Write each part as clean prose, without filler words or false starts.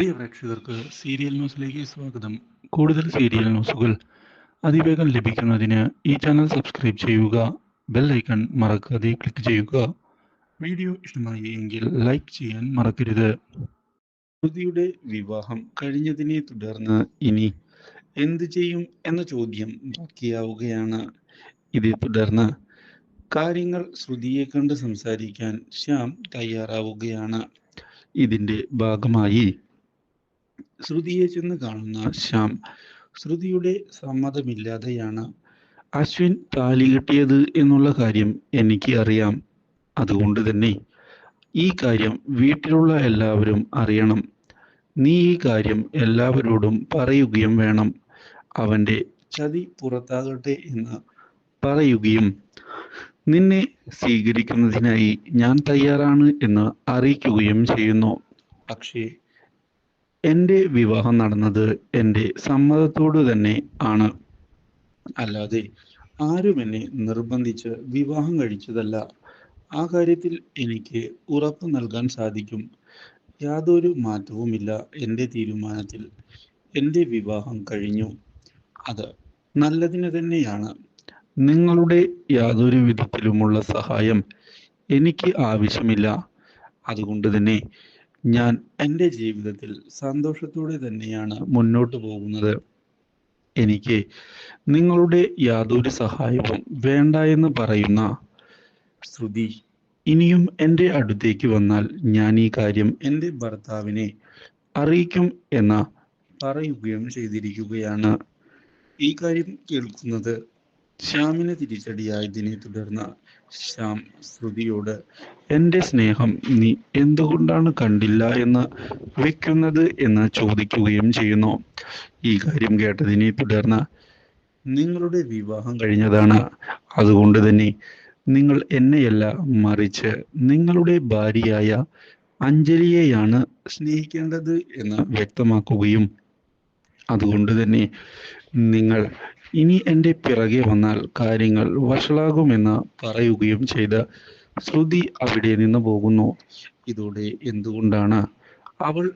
പ്രിയ പ്രേക്ഷകർക്ക് സീരിയൽ ന്യൂസിലേക്ക് സ്വാഗതം. കൂടുതൽ സീരിയൽ ന്യൂസുകൾ അതിവേഗം ലഭിക്കുന്നതിന് ഈ ചാനൽ സബ്സ്ക്രൈബ് ചെയ്യുക. ബെൽ ഐക്കൺ മറക്കാതെ ക്ലിക്ക് ചെയ്യുക. വീഡിയോ ഇഷ്ടമായി എങ്കിൽ ലൈക്ക് ചെയ്യാൻ മറക്കരുത്. ശ്രുതിയുടെ വിവാഹം കഴിഞ്ഞതിനെ തുടർന്ന് ഇനി എന്ത് ചെയ്യും എന്ന ചോദ്യം ബാക്കിയാവുകയാണ്. ഇതേ തുടർന്ന് കാര്യങ്ങൾ ശ്രുതിയെ കണ്ട് സംസാരിക്കാൻ ശ്യാം തയ്യാറാവുകയാണ്. ഇതിന്റെ ഭാഗമായി ശ്രുതിയെ ചെന്ന് കാണുന്ന ശ്യാം ശ്രുതിയുടെ സമ്മതമില്ലാതെയാണ് അശ്വിൻ താലി കെട്ടിയത് എന്നുള്ള കാര്യം എനിക്ക് അറിയാം. അതുകൊണ്ട് തന്നെ ഈ കാര്യം വീട്ടിലുള്ള എല്ലാവരും അറിയണം. നീ ഈ കാര്യം എല്ലാവരോടും പറയുകയും വേണം. അവന്റെ ചതി പുറത്താകട്ടെ എന്ന് പറയുകയും നിന്നെ സ്വീകരിക്കുന്നതിനായി ഞാൻ തയ്യാറാണ് എന്ന് അറിയിക്കുകയും ചെയ്യുന്നു. പക്ഷേ എൻ്റെ വിവാഹം നടന്നത് എൻ്റെ സമ്മതത്തോടു തന്നെ ആണ്. അല്ലാതെ ആരും എന്നെ നിർബന്ധിച്ച് വിവാഹം കഴിച്ചതല്ല. ആ കാര്യത്തിൽ എനിക്ക് ഉറപ്പ് നൽകാൻ സാധിക്കും. യാതൊരു മാറ്റവുമില്ല എൻ്റെ തീരുമാനത്തിൽ. എൻ്റെ വിവാഹം കഴിഞ്ഞു. അത് നല്ലതിന് തന്നെയാണ്. നിങ്ങളുടെ യാതൊരു വിധത്തിലുമുള്ള സഹായം എനിക്ക് ആവശ്യമില്ല. അതുകൊണ്ട് തന്നെ ഞാൻ എൻ്റെ ജീവിതത്തിൽ സന്തോഷത്തോടെ തന്നെയാണ് മുന്നോട്ട് പോകുന്നത്. എനിക്ക് നിങ്ങളുടെ യാതൊരു സഹായവും വേണ്ട എന്ന് പറയുന്ന ശ്രുതി ഇനിയും എൻ്റെ അടുത്തേക്ക് വന്നാൽ ഞാൻ ഈ കാര്യം എൻ്റെ ഭർത്താവിനെ അറിയിക്കും എന്ന് പറയുകയും ചെയ്തിരിക്കുകയാണ്. ഈ കാര്യം കേൾക്കുന്നത് ശ്യാമിന് തിരിച്ചടിയായതിനെ തുടർന്ന് ശ്യാം ശ്രുതിയോട് എൻ്റെ സ്നേഹം നീ എന്തുകൊണ്ടാണ് കണ്ടില്ല എന്ന് വെക്കുന്നത് എന്ന് ചോദിക്കുകയും ചെയ്യുന്നു. ഈ കാര്യം കേട്ടതിനെ തുടർന്ന് നിങ്ങളുടെ വിവാഹം കഴിഞ്ഞതാണ്. അതുകൊണ്ട് തന്നെ നിങ്ങൾ എന്നെയല്ല മറിച്ച് നിങ്ങളുടെ ഭാര്യയായ അഞ്ജലിയെയാണ് സ്നേഹിക്കേണ്ടത് എന്ന് വ്യക്തമാക്കുകയും അതുകൊണ്ട് തന്നെ നിങ്ങൾ ഇനി എൻ്റെ പിറകെ വന്നാൽ കാര്യങ്ങൾ വഷളാകുമെന്ന് പറയുകയും ചെയ്ത് ശ്രുതി അവിടെ നിന്ന് പോകുന്നു. ഇതോടെ എന്തുകൊണ്ടാണ് അവൾ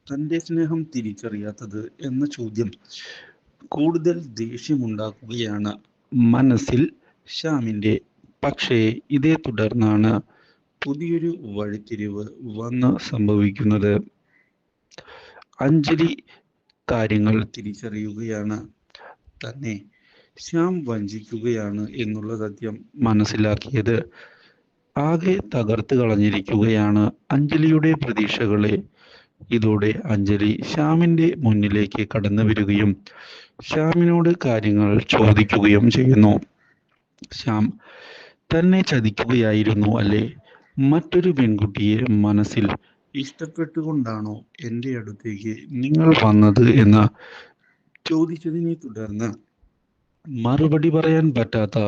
തൻ്റെ സ്നേഹം തിരിച്ചറിയാത്തത് എന്ന ചോദ്യം കൂടുതൽ ദേഷ്യമുണ്ടാക്കുകയാണ് മനസ്സിൽ ശ്യാമിൻ്റെ. പക്ഷേ ഇതേ തുടർന്നാണ് പുതിയൊരു വഴിത്തിരിവ് വന്ന് സംഭവിക്കുന്നത്. അഞ്ജലി കാര്യങ്ങൾ തിരിച്ചറിയുകയാണ്. തന്നെ ശ്യാം വഞ്ചിക്കുകയാണ് എന്നുള്ള സത്യം മനസ്സിലാക്കിയത് ആകെ തകർത്ത് കളഞ്ഞിരിക്കുകയാണ് അഞ്ജലിയുടെ പ്രതീക്ഷകളെ. ഇതോടെ അഞ്ജലി ശ്യാമിന്റെ മുന്നിലേക്ക് കടന്നു വരികയും ശ്യാമിനോട് കാര്യങ്ങൾ ചോദിക്കുകയും ചെയ്യുന്നു. ശ്യാം തന്നെ ചതിക്കുകയായിരുന്നു അല്ലേ? മറ്റൊരു പെൺകുട്ടിയെ മനസ്സിൽ ഇഷ്ടപ്പെട്ടുകൊണ്ടാണോ എൻ്റെ അടുത്തേക്ക് നിങ്ങൾ വന്നത് എന്ന് ചോദിച്ചതിനെ തുടർന്ന് മറുപടി പറയാൻ പറ്റാത്ത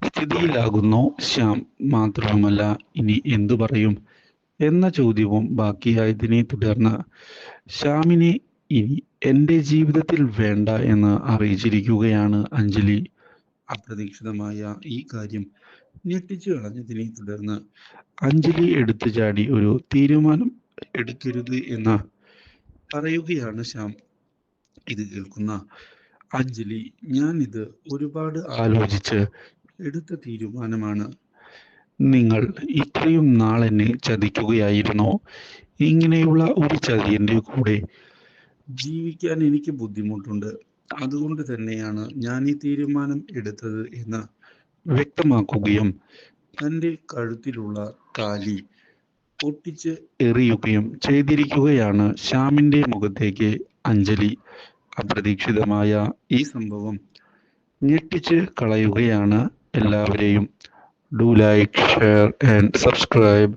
സ്ഥിതിയിലാകുന്നു ശ്യാം. മാത്രവുമല്ല ഇനി എന്തു പറയും എന്ന ചോദ്യവും ബാക്കിയായതിനെ തുടർന്ന് ശ്യാമിനെ ഇനി എൻ്റെ ജീവിതത്തിൽ വേണ്ട എന്ന് അറിയിച്ചിരിക്കുകയാണ് അഞ്ജലി. അപ്രതീക്ഷിതമായ ഈ കാര്യം ഞെട്ടിച്ചു കളഞ്ഞതിനെ തുടർന്ന് അഞ്ജലി എടുത്തു ചാടി ഒരു തീരുമാനം എടുക്കരുത് എന്ന് പറയുകയാണ് ശ്യാം. ഇത് കേൾക്കുന്ന അഞ്ജലി ഞാൻ ഇത് ഒരുപാട് ആലോചിച്ച് എടുത്ത തീരുമാനമാണ്. നിങ്ങൾ ഇത്രയും നാൾ എന്നെ ചതിക്കുകയായിരുന്നോ? ഇങ്ങനെയുള്ള ഒരു ചതിയൻ്റെ കൂടെ ജീവിക്കാൻ എനിക്ക് ബുദ്ധിമുട്ടുണ്ട്. അതുകൊണ്ട് തന്നെയാണ് ഞാൻ ഈ തീരുമാനം എടുത്തത് എന്ന് വ്യക്തമാക്കുകയും തൻ്റെ കഴുത്തിലുള്ള താലി പൊട്ടിച്ച് എറിയുകയും ചെയ്തിരിക്കുകയാണ് ശ്യാമിൻ്റെ മുഖത്തേക്ക് അഞ്ജലി. അപ്രതീക്ഷിതമായ ഈ സംഭവം ഞെട്ടിച്ച് കളയുകയാണ് എല്ലാവരെയും. Do like, share and subscribe.